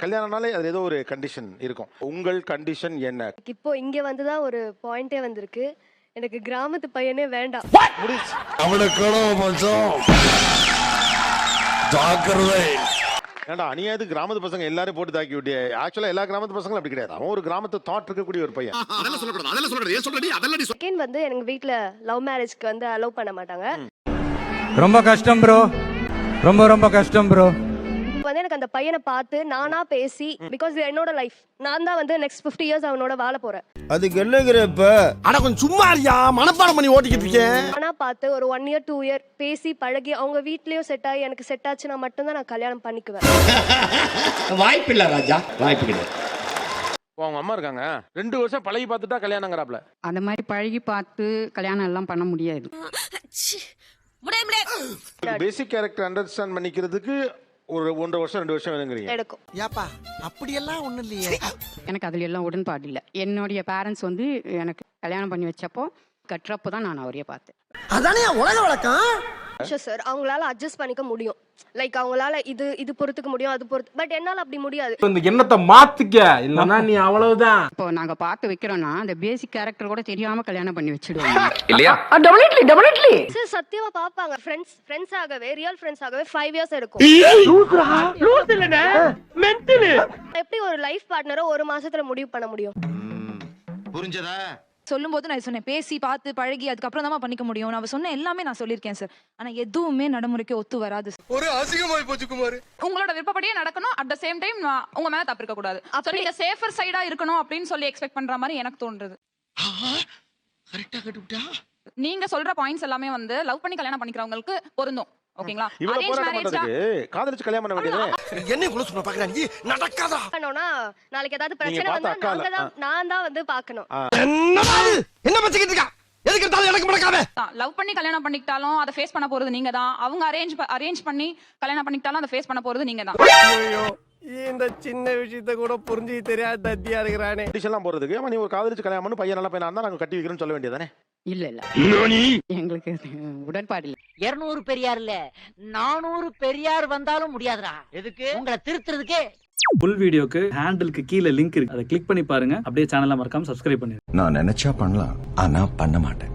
கல்யாணம்னாலே அது ஏதோ ஒரு கண்டிஷன் இருக்கும். உங்கள் கண்டிஷன் என்ன? இப்போ இங்க வந்துதான் ஒரு பாயிண்டே வந்திருக்கு. எனக்கு கிராமத்து பையனே வேண்டாம். ஏன்டா அநியாயது கிராமத்து பசங்க எல்லாரும் போட்டு தாக்கி விட்டு. ஆக்சுவலா எல்லா கிராமத்து பசங்களும் அப்படி கிடையாது. அவன் ஒரு கிராமத்து தாட் இருக்கக்கூடிய ஒரு பையன். செகண்ட் வந்து எங்க வீட்ல லவ் மேரேஜ்க்கு வந்து அலோவ் பண்ண மாட்டாங்க. ரொம்ப கஷ்டம் ப்ரோ, ரொம்ப கஷ்டம் ப்ரோ. வந்து எனக்கு அந்த பையனை பார்த்து நானா பேசி, பிகாஸ் என்னோட லைஃப் நான் தான் வந்து நெக்ஸ்ட் 50 இயர்ஸ் அவனோட வாழ போறேன். அதுக்கு என்னங்கற இப்ப அட கொஞ்சம் சும்மா இருயா, மனப்பாடம் பண்ணி ஓட்டிக்கிட்டு இருக்கேன். நானா பார்த்து ஒரு 1 இயர் 2 இயர் பேசி பழகி அவங்க வீட்லயும் செட் ஆகி எனக்கு செட் ஆச்சுனா மட்டும் தான் நான் கல்யாணம் பண்ணிக்குவேன். வாய்ப்பு இல்ல ராஜா, வாய்ப்பு கிடையாது. அவங்க அம்மா இருக்காங்க 2 வருஷம் பழகி பார்த்துட்டா கல்யாணங்கறாப்ல. அந்த மாதிரி பழகி பார்த்து கல்யாணம் எல்லாம் பண்ண முடியாது. பேசிக் கேரக்டர் அண்டர்ஸ்டாண்ட் பண்ணிக்கிறதுக்கு ஒரு 1.5 வருஷம் 2 வருஷம் வேணுங்கிறீங்க. எடுக்கும். ஏப்பா அப்படி எல்லாம் ஒண்ணு இல்லையே. எனக்கு அதுல எல்லாம் உடன்பாடு இல்லை. என்னுடைய பேரண்ட்ஸ் வந்து எனக்கு கல்யாணம் பண்ணி வச்சப்போ கட்டுறப்போ தான் நான் அவரையே பார்த்தேன். அதானே உலக வழக்கம். சார் அவங்களால அட்ஜஸ்ட் பண்ணிக்க முடியும். லைக் அவங்களால இது பொறுத்துக்க முடியும், அது பொறுத்து. பட் என்னால அப்படி முடியாது. இந்த எண்ணத்தை மாத்திக்க, இல்லன்னா நீ அவ்வளவுதான். இப்போ நாங்க பார்த்து வைக்கிறோம்னா அந்த பேசிக் கேரக்டர் கூட தெரியாம கல்யாணம் பண்ணி வச்சிடுவாங்க இல்லையா? சார் சத்தியமா பாப்பாங்க. ஃப்ரெண்ட்ஸ் ஆகவே ரியல் ஃப்ரெண்ட்ஸ் ஆகவே 5 இயர்ஸ் இருக்கும். எப்படி ஒரு லைஃப் பார்ட்னரை 1 மாசத்துல முடிவு பண்ண முடியும்? புரிஞ்சதா? சொல்லும்போது நான் சொன்னேன், பேசி பார்த்து பழகி அதுக்கப்புறம் தான் பண்ணிக்க முடியும். நான் சொன்ன எல்லாமே நான் சொல்லியிருக்கேன் சார். ஆனா எதுவுமே நடைமுறைக்கு ஒத்து வராது. ஒரு அசிங்கமாய் போச்சு குமார். உங்களோட விருப்பப்படியே நடக்கணும். அட் த சேம் டைம் உங்க மேல தப்பு இருக்க கூடாது. அப்ப நீங்க சேஃபர் சைடா இருக்கணும் அப்படின்னு சொல்லி எக்ஸ்பெக்ட் பண்ற மாதிரி எனக்கு தோன்றது. கரெக்ட்டா கட்டுட்டா. நீங்க சொல்ற பாயிண்ட்ஸ் எல்லாமே வந்து லவ் பண்ணி கல்யாணம் பண்ணிக்கிறவங்களுக்கு பொருந்தும். ஓகேங்களா? இவ்வளவு போராட்டம் பண்றதுக்கு காதலிச்சு கல்யாணம் பண்ண வேண்டியது. என்ன குள்ள சொன்ன பாக்குறா நீ? நடக்காதா? பண்ணோம்னா நாளைக்கு ஏதாவது பிரச்சனை வந்தா நான் தான் வந்து பார்க்கணும். என்ன பச்சிக்கிட்டு இருக்கா? எதுக்கு எடுத்தாலும் எனக்கு மறக்காம. லவ் பண்ணி கல்யாணம் பண்ணிக்கிட்டாலும் அதை ஃபேஸ் பண்ண போறது நீங்க தான். அவங்க அரேஞ்ச் பண்ணி கல்யாணம் பண்ணிக்கிட்டாலும் அதை ஃபேஸ் பண்ண போறது நீங்க தான். ஐயோ இந்த சின்ன விஷயத்தை கூட புரிஞ்சு தெரியாத தத்தியா இருக்கிறானே. கண்டிஷன்லாம் போறதுக்கு நீ ஒரு காதலிச்சு கல்யாணம் பண்ணி பையன் நல்ல பையனா இருந்தா நாங்க கட்டி வைக்கிறோம்னு சொல்ல வேண்டியதானே? இல்ல எங்களுக்கு உடன்பாடு இல்லை. 200 பெரியார் இல்ல 400 பெரியார் வந்தாலும் முடியாதுடா. எதுக்கு? உங்களை திருத்துறதுக்கே. ஃபுல் வீடியோக்கு ஹேண்டிலுக்கு கீழே லிங்க் இருக்கு. அதை கிளிக் பண்ணி பாருங்க. அப்படியே சேனலை மறக்காம சப்ஸ்கிரைப் பண்ணிருங்க. நான் நினைச்சா பண்ணலாம், ஆனா பண்ண மாட்டேன்.